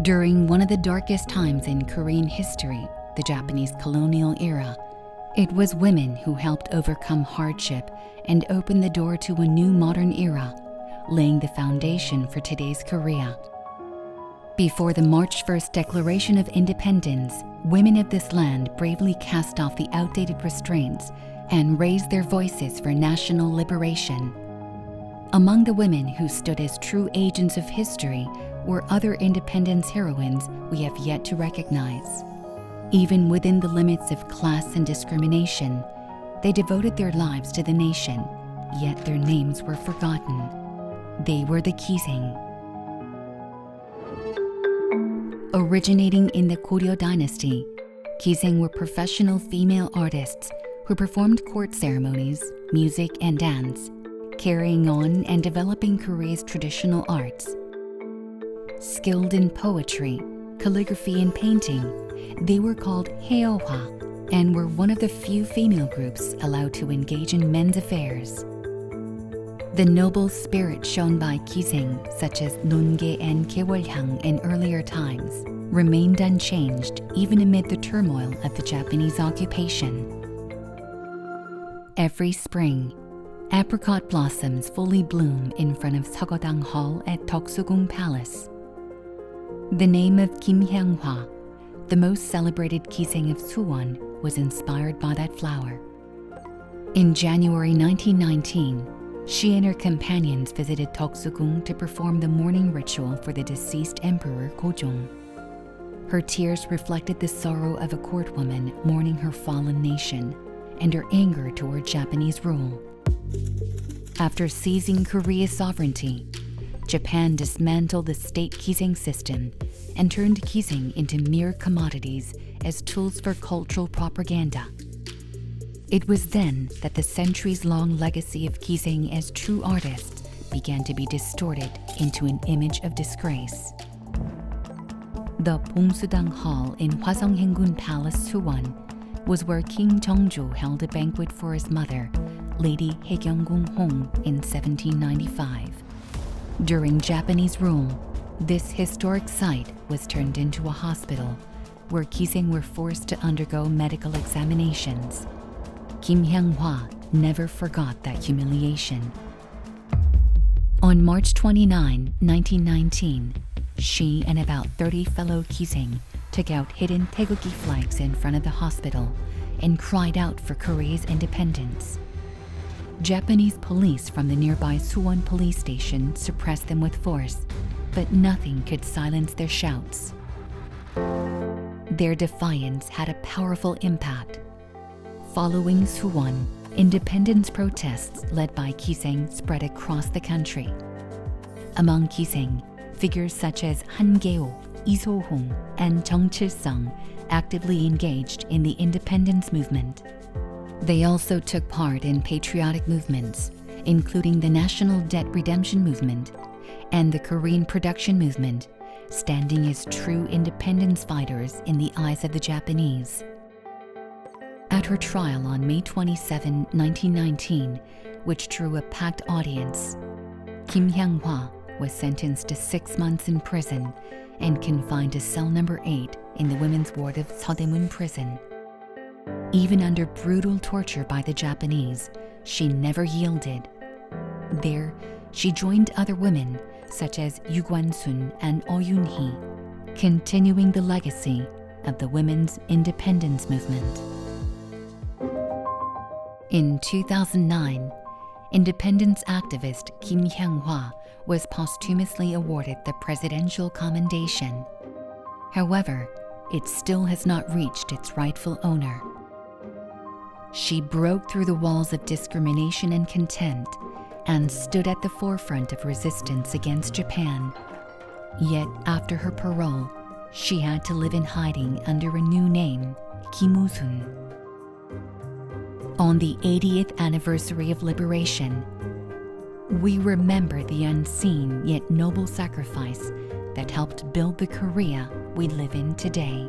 During one of the darkest times in Korean history, the Japanese colonial era, it was women who helped overcome hardship and open the door to a new modern era, laying the foundation for today's Korea. Before the March 1st Declaration of Independence, women of this land bravely cast off the outdated restraints and raised their voices for national liberation. Among the women who stood as true agents of history were other independence heroines we have yet to recognize. Even within the limits of class and discrimination, they devoted their lives to the nation, yet their names were forgotten. They were the Gisaeng. Originating in the Goryeo Dynasty, Gisaeng were professional female artists who performed court ceremonies, music, and dance, carrying on and developing Korea's traditional arts. Skilled in poetry, calligraphy, and painting, they were called hae-eo-hwa and were one of the few female groups allowed to engage in men's affairs. The noble spirit shown by Gisaeng, such as Nongae and Gyewolhyang in earlier times, remained unchanged even amid the turmoil of the Japanese occupation. Every spring, apricot blossoms fully bloom in front of Suwon Hall at Hwaseong Palace. The name of Hyang-hwa, the most celebrated Gisaeng of Suwon, was inspired by that flower. In January 1919, she and her companions visited Hwaseong to perform the mourning ritual for the deceased Emperor Gojong. Her tears reflected the sorrow of a court woman mourning her fallen nation and her anger toward Japanese rule. After seizing Korea's sovereignty, Japan dismantled the state Gisaeng system and turned Gisaeng into mere commodities as tools for cultural propaganda. It was then that the centuries-long legacy of Gisaeng as true artists began to be distorted into an image of disgrace. The Bongsu-dang Hall in Hwaseong Haenggung Palace, Suwon, was where King Jeongjo held a banquet for his mother, Lady Hae-eo-hwa, in 1795. During Japanese rule, this historic site was turned into a hospital where Gisaeng were forced to undergo medical examinations. Hyang-hwa never forgot that humiliation. On March 29, 1919, she and about 30 fellow Gisaeng took out hidden taegeuk flags in front of the hospital and cried out for Korea's independence. Japanese police from the nearby Suwon police station suppressed them with force, but nothing could silence their shouts. Their defiance had a powerful impact. Following Suwon, independence protests led by Gisaeng spread across the country. Among Gisaeng, figures such as Han-geo, Lee So-hong, and Chung Chil-sung actively engaged in the independence movement. They also took part in patriotic movements, including the National Debt Redemption Movement and the Korean Production Movement, standing as true independence fighters in the eyes of the Japanese. At her trial on May 27, 1919, which drew a packed audience, Hyang-hwa was sentenced to 6 months in prison and confined to cell number 8 in the women's ward of Seodaemun prison. Even under brutal torture by the Japanese, she never yielded. There, she joined other women such as Yu Gwan-sun and Oh Yoon-hee, continuing the legacy of the women's independence movement. In 2009, independence activist Hyang-hwa was posthumously awarded the Presidential Commendation. However, it still has not reached its rightful owner. She broke through the walls of discrimination and contempt and stood at the forefront of resistance against Japan. Yet after her parole, she had to live in hiding under a new name, Kim Woo-sun. On the 80th anniversary of liberation, we remember the unseen yet noble sacrifice that helped build the Korea we live in today.